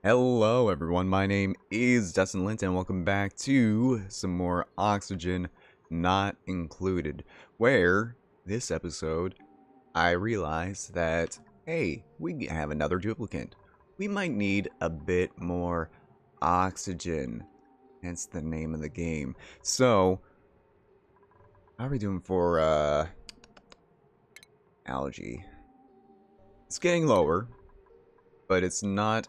Hello everyone, my name is DustInLint and welcome back to some more Oxygen Not Included, where this episode I realized that, hey, we have another duplicate. We might need a bit more oxygen, hence the name of the game. So, how are we doing for algae? It's getting lower, but it's not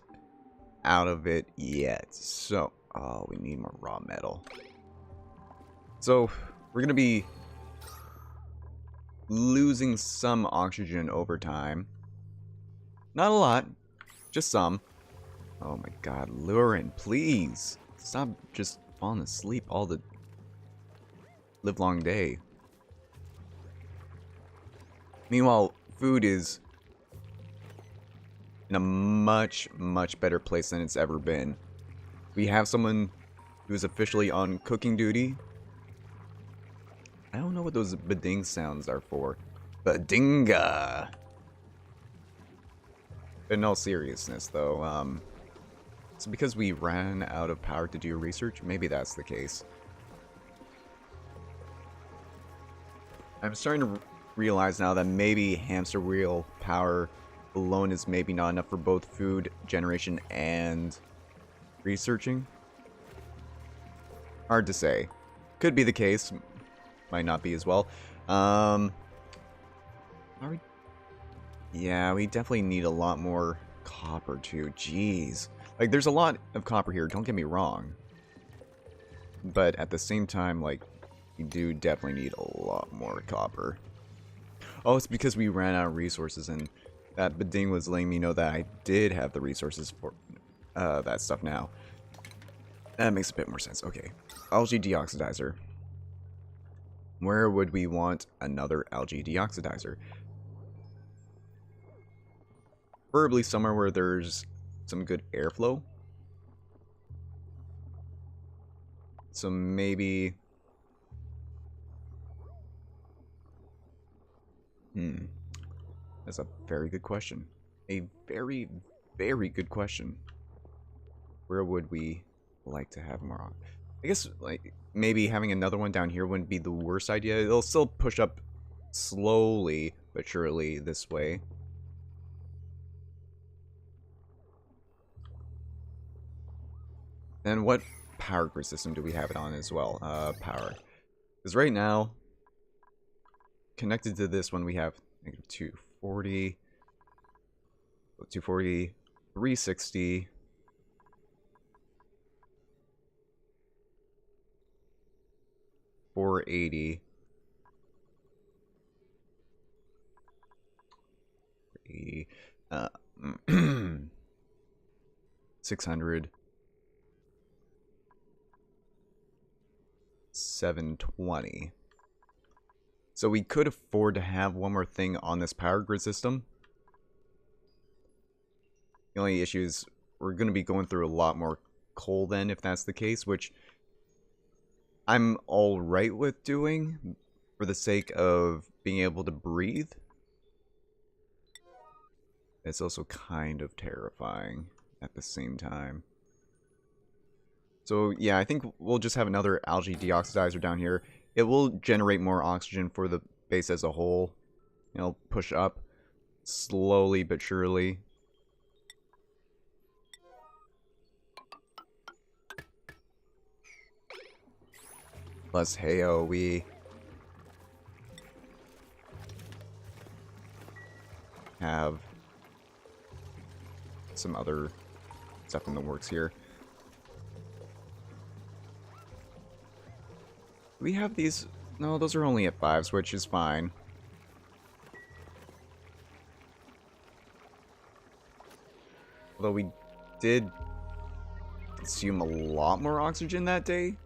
out of it yet. So, oh, we need more raw metal. So, we're going to be losing some oxygen over time. Not a lot, just some. Oh my god, Lurin, please. Stop just falling asleep all the livelong day. Meanwhile, food is in a much better place than it's ever been. We have someone who's officially on cooking duty. I don't know what those bading sounds are for. Badinga! In all seriousness, though, it's because we ran out of power to do research. Maybe that's the case. I'm starting to realize now that maybe hamster wheel power alone is maybe not enough for both food generation and researching. Hard to say. Could be the case. Might not be as well. Are we? Yeah, we definitely need a lot more copper too. Jeez. Like, there's a lot of copper here, don't get me wrong. But at the same time, like, we do definitely need a lot more copper. Oh, it's because we ran out of resources, and that Bading was letting me know that I did have the resources for that stuff now. That makes a bit more sense. Okay. Algae deoxidizer. Where would we want another algae deoxidizer? Preferably somewhere where there's some good airflow. So maybe... That's a very good question. A very good question. Where would we like to have more? I guess, like, maybe having another one down here wouldn't be the worst idea. It'll still push up slowly but surely this way. Then what power grid system do we have it on as well? Power. Because right now, connected to this one, we have negative 240, 240, 360, 480, 80, 600, 720. So we could afford to have one more thing on this power grid system. The only issue is we're going to be going through a lot more coal then, if that's the case, which I'm alright with doing for the sake of being able to breathe. It's also kind of terrifying at the same time. So yeah, I think we'll just have another algae deoxidizer down here. It will generate more oxygen for the base as a whole. It'll push up slowly but surely. Plus, hey-oh, we have some other stuff in the works here. We have these... No, those are only at 5s, which is fine. Although we did consume a lot more oxygen that day.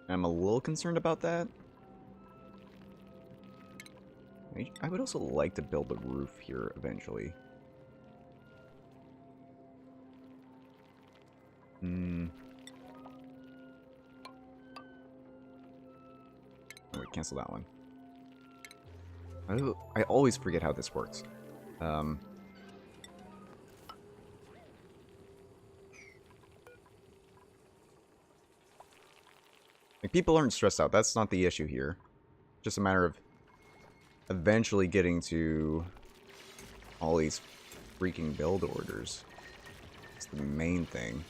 I'm a little concerned about that. I would also like to build a roof here eventually. Oh, wait, cancel that one. I always forget how this works. Like, people aren't stressed out. That's not the issue here. Just a matter of eventually getting to all these freaking build orders. It's the main thing.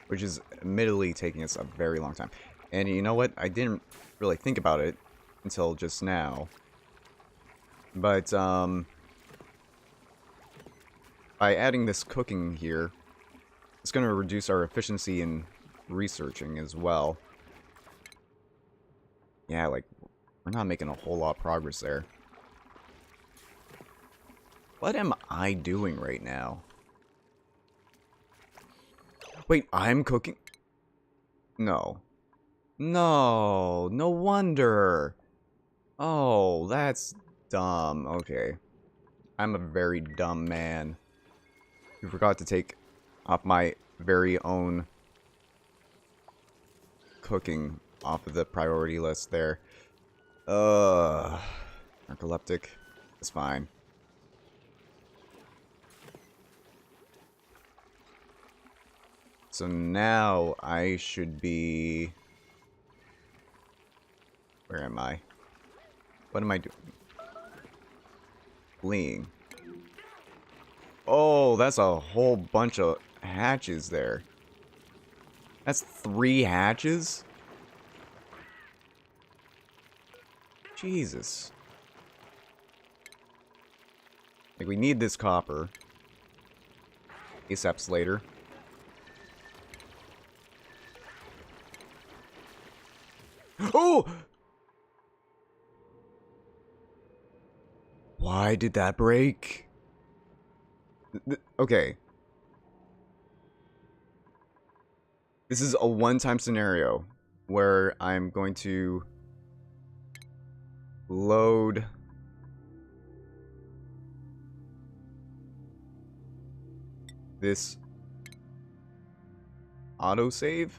Which is admittedly taking us a very long time. And you know what? I didn't really think about it until just now. But, by adding this cooking here, it's going to reduce our efficiency in researching as well. Yeah, like, we're not making a whole lot of progress there. What am I doing right now? Wait, I'm cooking? No. No, no wonder. Oh, that's dumb. Okay. I'm a very dumb man. You forgot to take off my very own cooking off of the priority list there. Narcoleptic. It's fine. So now I should be... Where am I? What am I doing? Fleeing. Oh, that's a whole bunch of hatches there. That's 3 hatches? Jesus. Like, we need this copper. ASAP's later. Oh! Why did that break? Okay. This is a one-time scenario where I'm going to load this autosave.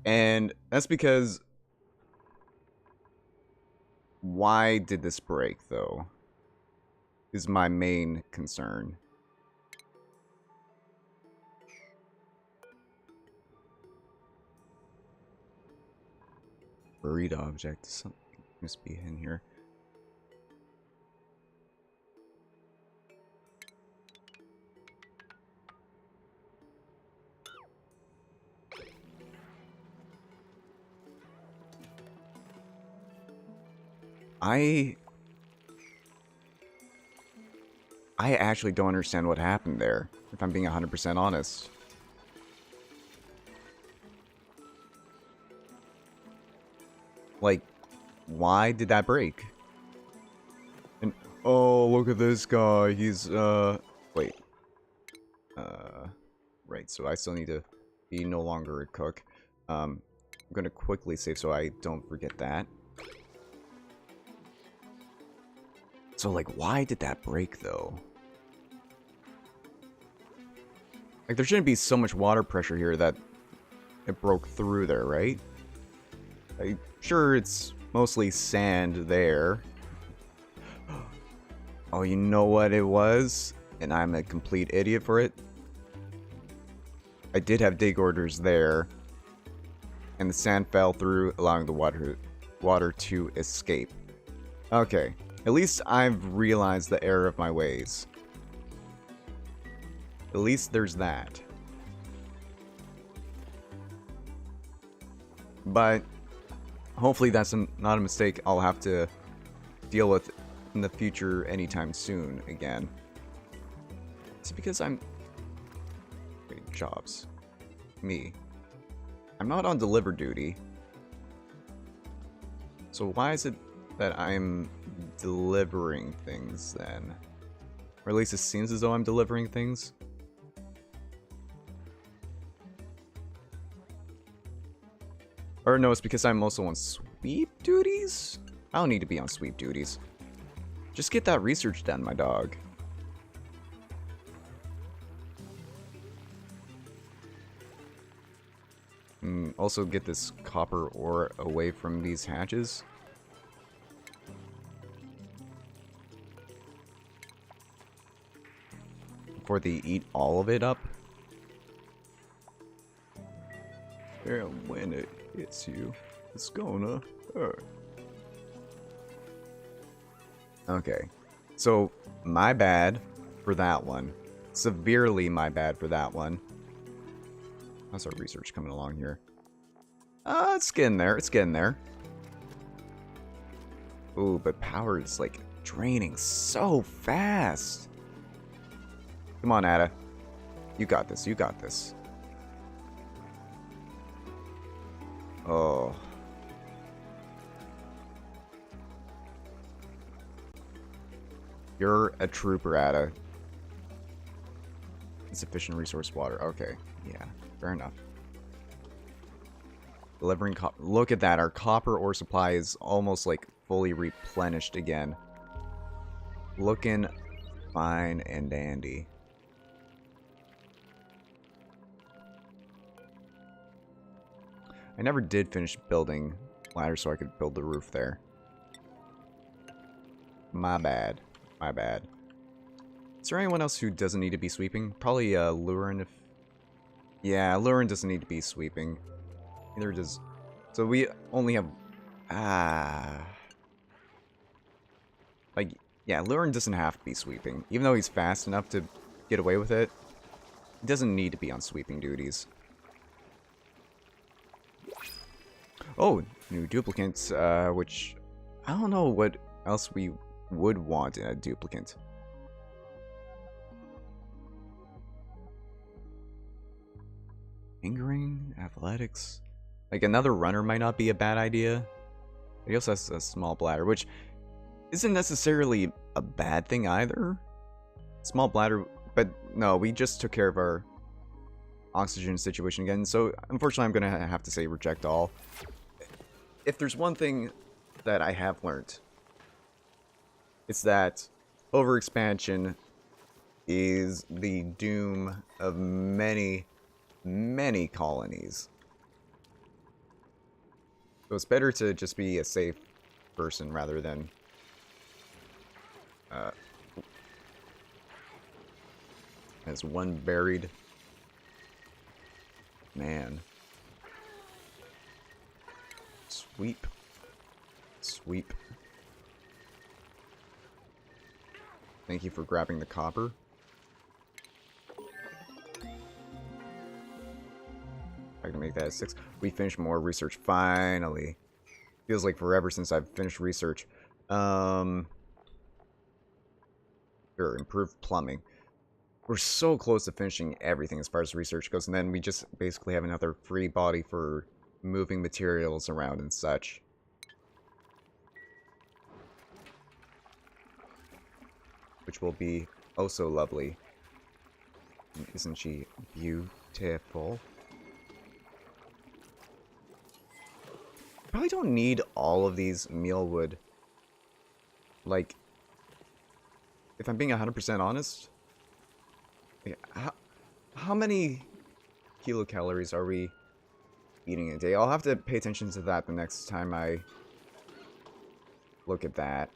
And that's because... Why did this break, though? Is my main concern. Buried object. Something must be in here. I actually don't understand what happened there, if I'm being 100% honest. Like, why did that break? And, oh, look at this guy, he's, wait. Right, so I still need to be no longer a cook. I'm gonna quickly save so I don't forget that. So, like, why did that break, though? Like, there shouldn't be so much water pressure here that it broke through there, right? I'm sure it's mostly sand there. Oh, you know what it was? And I'm a complete idiot for it. I did have dig orders there. And the sand fell through, allowing the water to escape. Okay. At least I've realized the error of my ways. At least there's that. But hopefully that's not a mistake I'll have to deal with in the future anytime soon again. It's because I'm... Wait, jobs. Me. I'm not on deliver duty. So why is it that I'm delivering things then? Or at least it seems as though I'm delivering things. Or no, it's because I'm also on sweep duties? I don't need to be on sweep duties. Just get that research done, my dog. Also get this copper ore away from these hatches. before they eat all of it up. And when it hits you, it's gonna hurt. Okay. So, my bad for that one. Severely my bad for that one. How's our research coming along here? It's getting there. It's getting there. Ooh, but power is, like, draining so fast. Come on, Ada. You got this. You got this. Oh. You're a trooper, Ada. Insufficient resource water. Okay. Yeah. Fair enough. Delivering copper. Look at that. Our copper ore supply is almost like fully replenished again. Looking fine and dandy. I never did finish building ladders so I could build the roof there. My bad. My bad. Is there anyone else who doesn't need to be sweeping? Probably Lurin if... Yeah, Lurin doesn't need to be sweeping. Neither does... So we only have... Like, yeah, Lurin doesn't have to be sweeping. Even though he's fast enough to get away with it, he doesn't need to be on sweeping duties. Oh, new duplicates, which... I don't know what else we would want in a duplicate. Fingering, athletics. Like, another runner might not be a bad idea. He also has a small bladder, which isn't necessarily a bad thing either. Small bladder, but no, we just took care of our oxygen situation again, so unfortunately I'm gonna have to say reject all. If there's one thing that I have learned, it's that overexpansion is the doom of many, many colonies. So it's better to just be a safe person rather than... As one buried. Man. Sweep. Sweep. Thank you for grabbing the copper. I can make that a 6. We finished more research. Finally. Feels like forever since I've finished research. Sure, improved plumbing. We're so close to finishing everything as far as research goes, and then we just basically have another free body for moving materials around and such. Which will be oh so lovely. Isn't she beautiful? Probably don't need all of these mealwood. Like, if I'm being 100% honest, how many kilocalories are we eating a day? I'll have to pay attention to that the next time I look at that.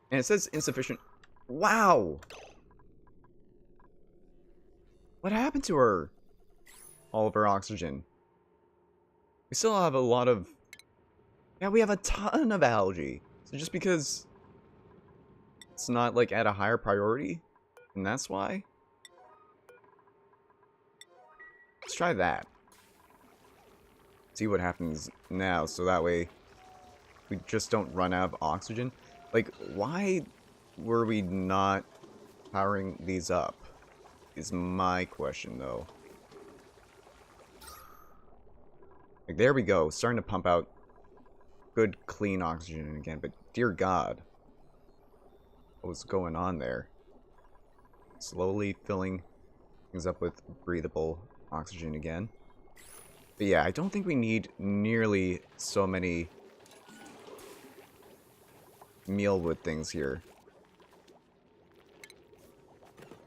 And it says insufficient. Wow! What happened to her? All of her oxygen. We still have a lot of... Yeah, we have a ton of algae. So just because it's not, like, at a higher priority, and that's why? Let's try that. See what happens now, so that way we just don't run out of oxygen. Like, why were we not powering these up? Is my question, though. Like, there we go. Starting to pump out good, clean oxygen again. But, dear God. What was going on there? Slowly filling things up with breathable oxygen again. But yeah, I don't think we need nearly so many mealwood things here.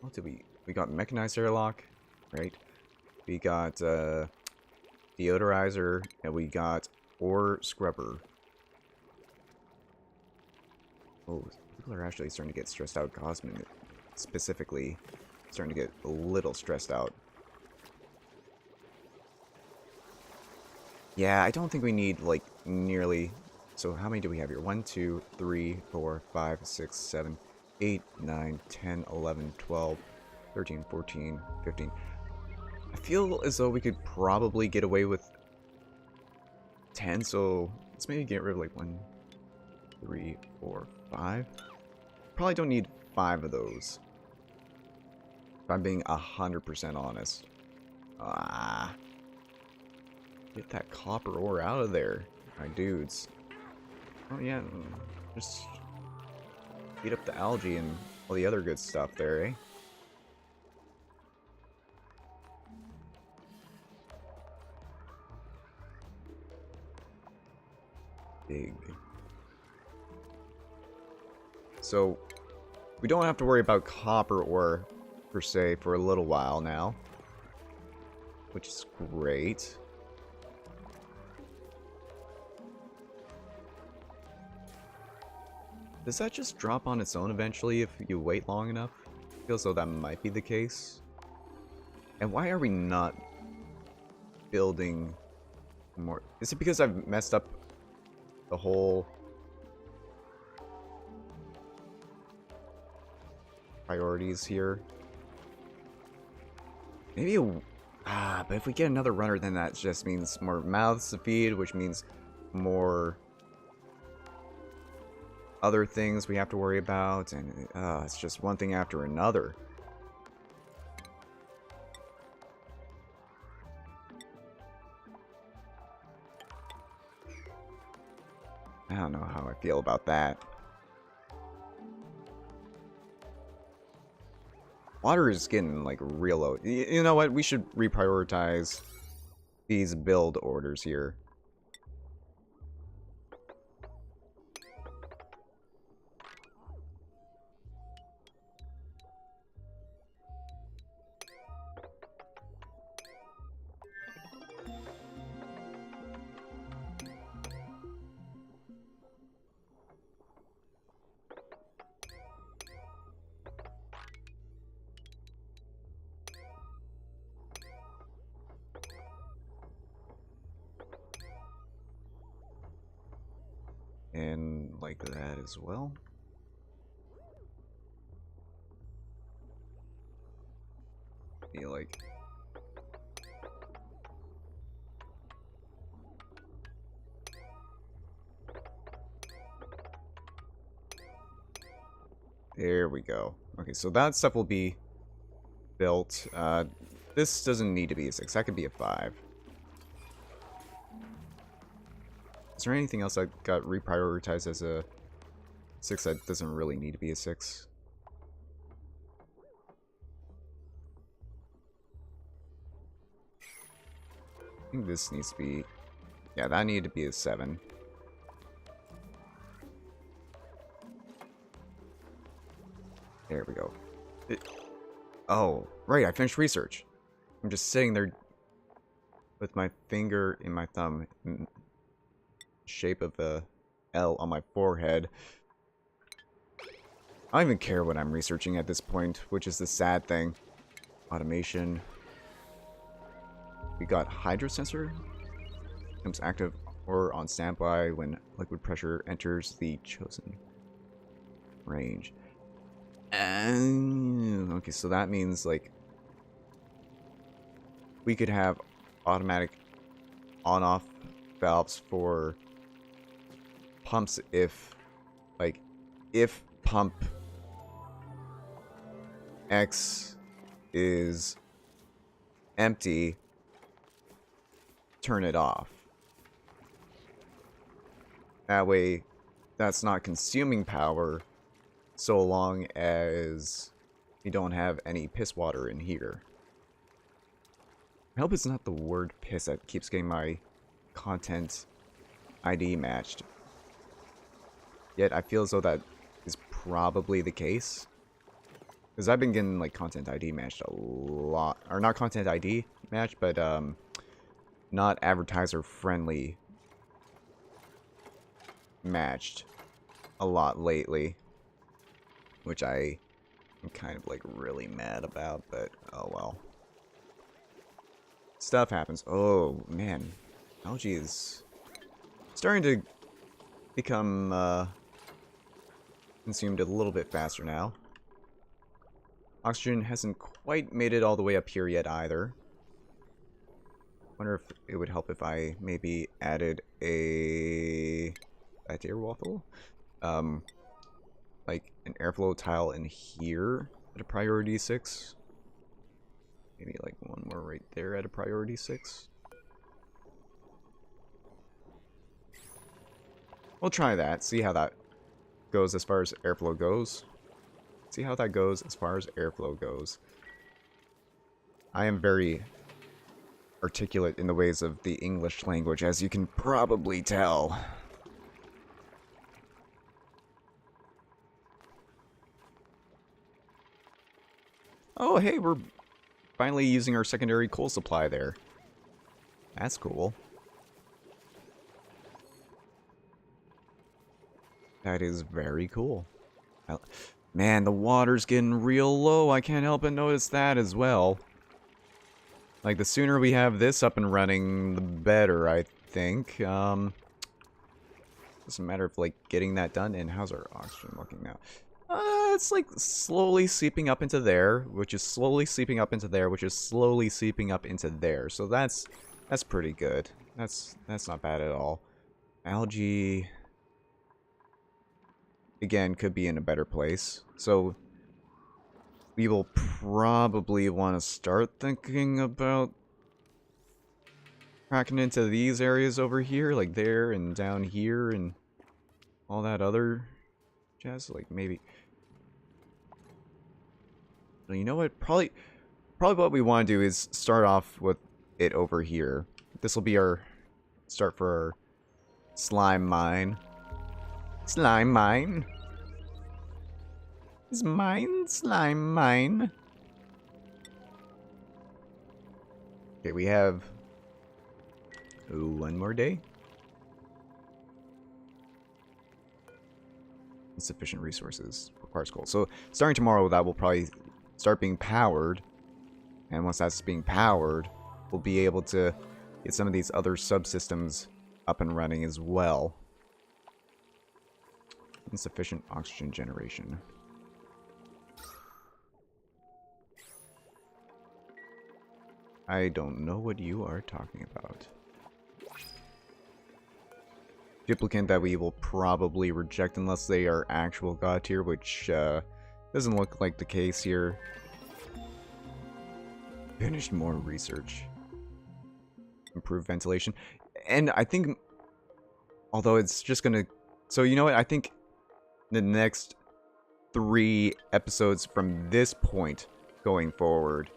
What did we got mechanized airlock, right? We got deodorizer, and we got ore scrubber. Oh, people are actually starting to get stressed out. Cosmic specifically starting to get a little stressed out. Yeah, I don't think we need, like, nearly... So how many do we have here? 1, 2, 3, 4, 5, 6, 7, 8, 9, 10, 11, 12, 13, 14, 15. I feel as though we could probably get away with 10, so let's maybe get rid of, like, 1, 3, 4, 5. Probably don't need 5 of those. If I'm being 100% honest. Get that copper ore out of there, my dudes. Oh yeah, just beat up the algae and all the other good stuff there, eh? Big. So, we don't have to worry about copper ore, per se, for a little while now. Which is great. Does that just drop on its own eventually if you wait long enough? I feel as though that might be the case. And why are we not building more? Is it because I've messed up the whole priorities here? Maybe but if we get another runner, then that just means more mouths to feed, which means more other things we have to worry about, and it's just one thing after another. I don't know how I feel about that. Water is getting, like, real low. You know what? We should reprioritize these build orders here. And like that as well. Be like... There we go. Okay, so that stuff will be built. This doesn't need to be a 6. That could be a 5. Is there anything else that got reprioritized as a 6 that doesn't really need to be a 6? I think this needs to be... Yeah, that needed to be a 7. There we go. Oh, right, I finished research. I'm just sitting there with my finger in my thumb in shape of a L on my forehead. I don't even care what I'm researching at this point, which is the sad thing. Automation. We got hydro sensor. Becomes active or on standby when liquid pressure enters the chosen range. And okay, so that means, like, we could have automatic on-off valves for pumps if, like, if pump X is empty, turn it off. That way, that's not consuming power so long as you don't have any piss water in here. I hope it's not the word piss that keeps getting my content ID matched. Yet I feel as though that is probably the case. Because I've been getting, like, content ID matched a lot. Or not content ID matched, but not advertiser friendly matched a lot lately. Which I I'm kind of like really mad about, but oh well. Stuff happens. Oh man, algae is starting to become consumed a little bit faster now. Oxygen hasn't quite made it all the way up here yet either. Wonder if it would help if I maybe added a air waffle, like an airflow tile in here at a priority 6. Maybe like one more right there at a priority 6. We'll try that, see how that goes as far as airflow goes. See how that goes as far as airflow goes. I am very articulate in the ways of the English language, as you can probably tell. Oh, hey, we're finally using our secondary coal supply there. That's cool. That is very cool. Man, the water's getting real low. I can't help but notice that as well. Like, the sooner we have this up and running, the better, I think. Doesn't matter if, like, getting that done. And how's our oxygen looking now? It's, like, slowly seeping up into there, which is slowly seeping up into there, which is slowly seeping up into there. So that's pretty good. That's not bad at all. Algae, again, could be in a better place. So we will probably want to start thinking about cracking into these areas over here, like there and down here and all that other jazz. Like maybe, well, you know what? Probably what we want to do is start off with it over here. This will be our start for our slime mine. Slime mine. Is mine slime mine? Okay, we have one more day. Insufficient resources requires coal. So starting tomorrow, that will probably start being powered. And once that's being powered, we'll be able to get some of these other subsystems up and running as well. Insufficient oxygen generation. I don't know what you are talking about. Duplicant that we will probably reject unless they are actual god tier, which doesn't look like the case here. Finished more research. Improve ventilation. And I think, although it's just gonna... So you know what, I think the next 3 episodes from this point going forward,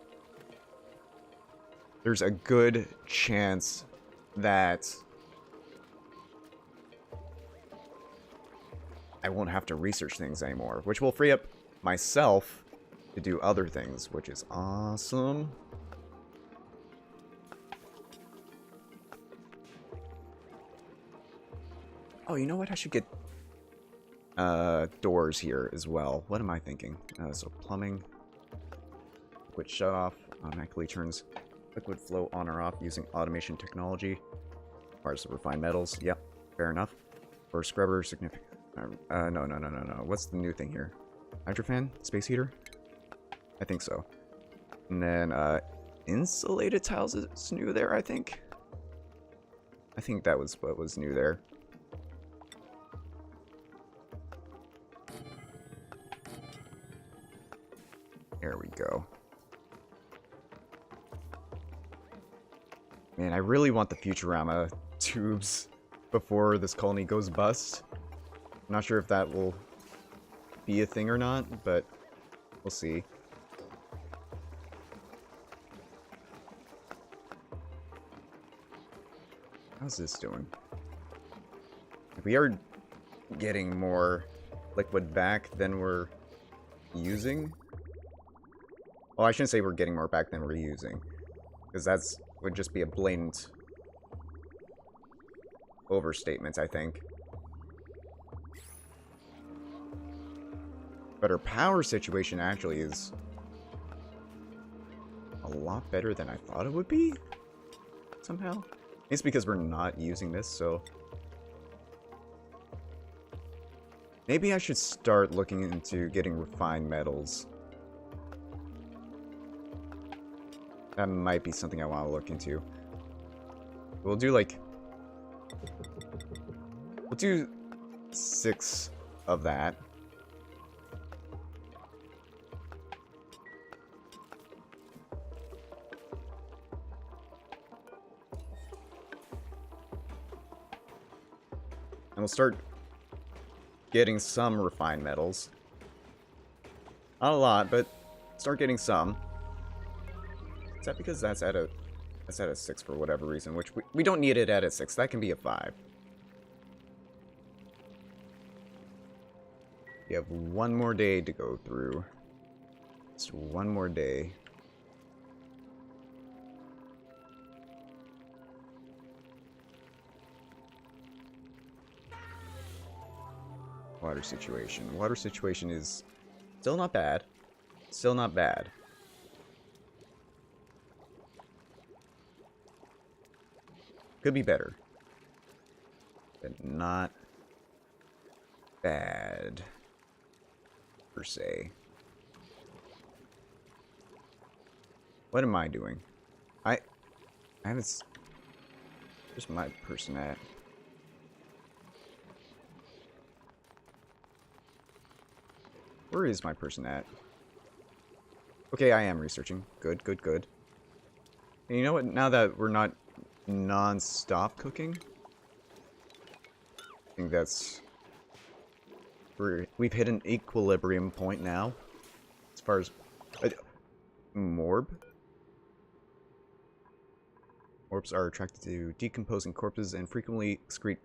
there's a good chance that I won't have to research things anymore, which will free up myself to do other things, which is awesome. Oh, you know what? I should get doors here as well. What am I thinking? So plumbing, liquid shut off, automatically turns liquid flow on or off using automation technology. Requires the refined metals. Yep, fair enough. For scrubber, significant. No. What's the new thing here? Hydrofan? Space heater? I think so. And then, insulated tiles is new there, I think. I think that was what was new there. There we go. Man, I really want the Futurama tubes before this colony goes bust. I'm not sure if that will be a thing or not, but we'll see. How's this doing? We are getting more liquid back than we're using. Well, I shouldn't say we're getting more back than we're using, because that's would just be a blatant overstatement, I think. But our power situation actually is a lot better than I thought it would be, somehow. It's because we're not using this, so... Maybe I should start looking into getting refined metals. That might be something I want to look into. We'll do, like... We'll do 6 of that. And we'll start getting some refined metals. Not a lot, but start getting some. Is that because that's at a 6 for whatever reason, which we don't need it at a 6. That can be a 5. You have one more day to go through. Just one more day. Water situation. Water situation is still not bad. Still not bad. Could be better. But not bad, per se. What am I doing? I haven't... Where's my person at? Where is my person at? Okay, I am researching. Good, good, good. And you know what? Now that we're not non-stop cooking, I think that's... We've hit an equilibrium point now. As far as... Morb? Orbs are attracted to decomposing corpses and frequently excrete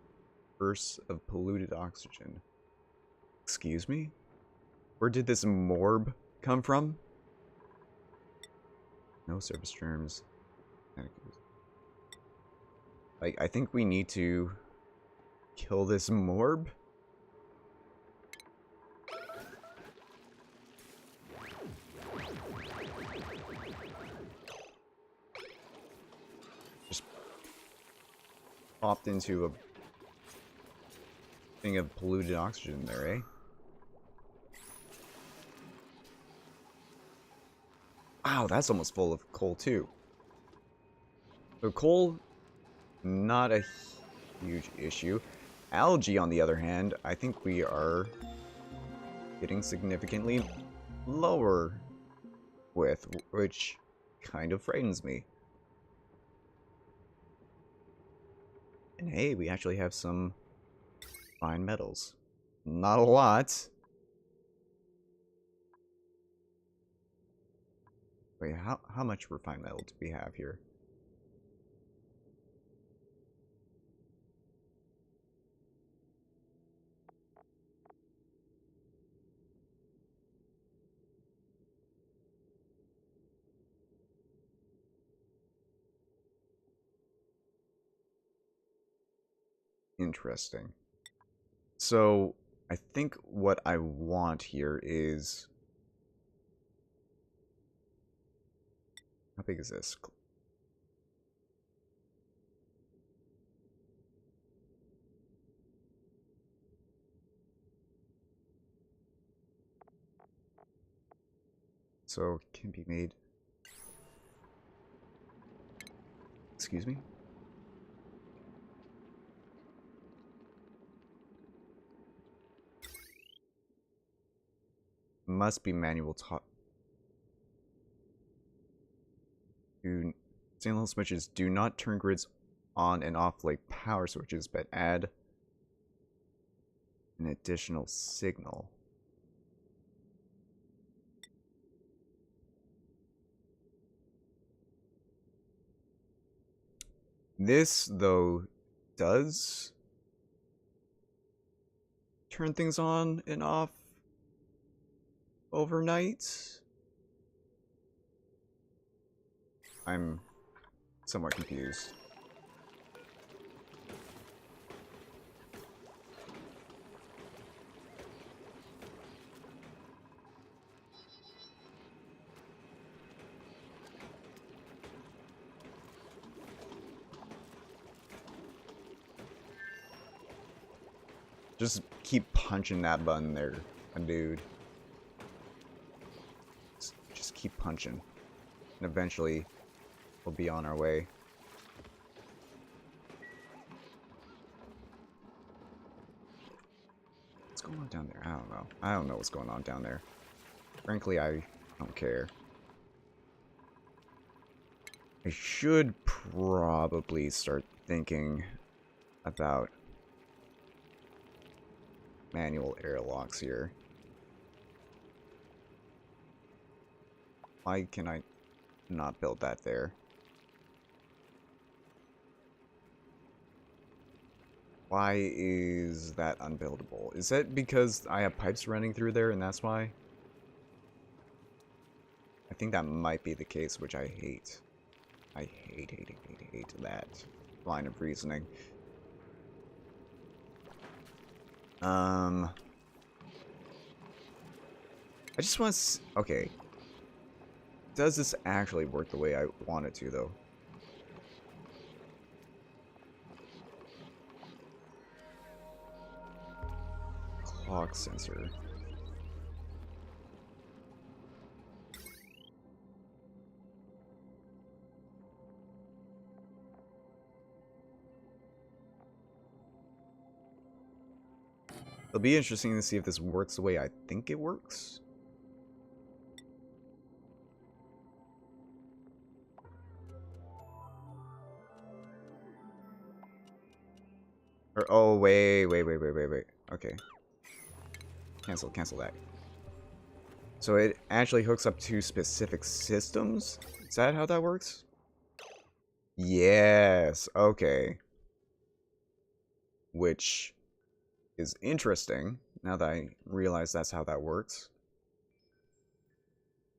bursts of polluted oxygen. Excuse me? Where did this morb come from? No surface germs. Like, I think we need to kill this morb. Just popped into a thing of polluted oxygen there, eh? Wow, that's almost full of coal, too. So coal, not a huge issue. Algae, on the other hand, I think we are getting significantly lower with, which kind of frightens me. And hey, we actually have some fine metals. Not a lot. Wait, how much refined metal do we have here? Interesting. So, I think what I want here is... How big is this? So, it can be made... Excuse me? Must be manual Stainless switches do not turn grids on and off like power switches, but add an additional signal. This, though, does turn things on and off overnight. I'm somewhat confused. Just keep punching that button there, my dude. Just keep punching. And eventually, we'll be on our way. What's going on down there? I don't know. I don't know what's going on down there. Frankly, I don't care. I should probably start thinking about manual airlocks here. Why can I not build that there? Why is that unbuildable? Is that because I have pipes running through there and that's why? I think that might be the case, which I hate. I hate that line of reasoning. I just want to... Okay. Does this actually work the way I want it to, though? Clock sensor. It'll be interesting to see if this works the way I think it works. Or, oh, wait. Okay. Cancel that. So it actually hooks up to specific systems? Is that how that works? Yes, okay. Which is interesting, now that I realize that's how that works.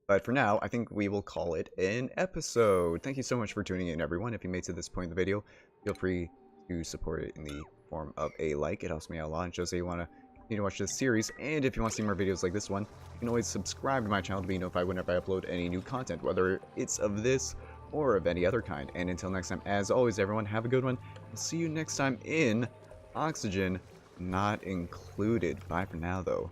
But for now, I think we will call it an episode. Thank you so much for tuning in, everyone. If you made it to this point in the video, feel free to support it in the form of a like. It helps me out a lot and shows that you want to continue to watch this series. And if you want to see more videos like this one, you can always subscribe to my channel to be notified whenever I upload any new content, whether it's of this or of any other kind. And until next time, as always, everyone, have a good one. I'll see you next time in Oxygen Not Included. Bye for now, though.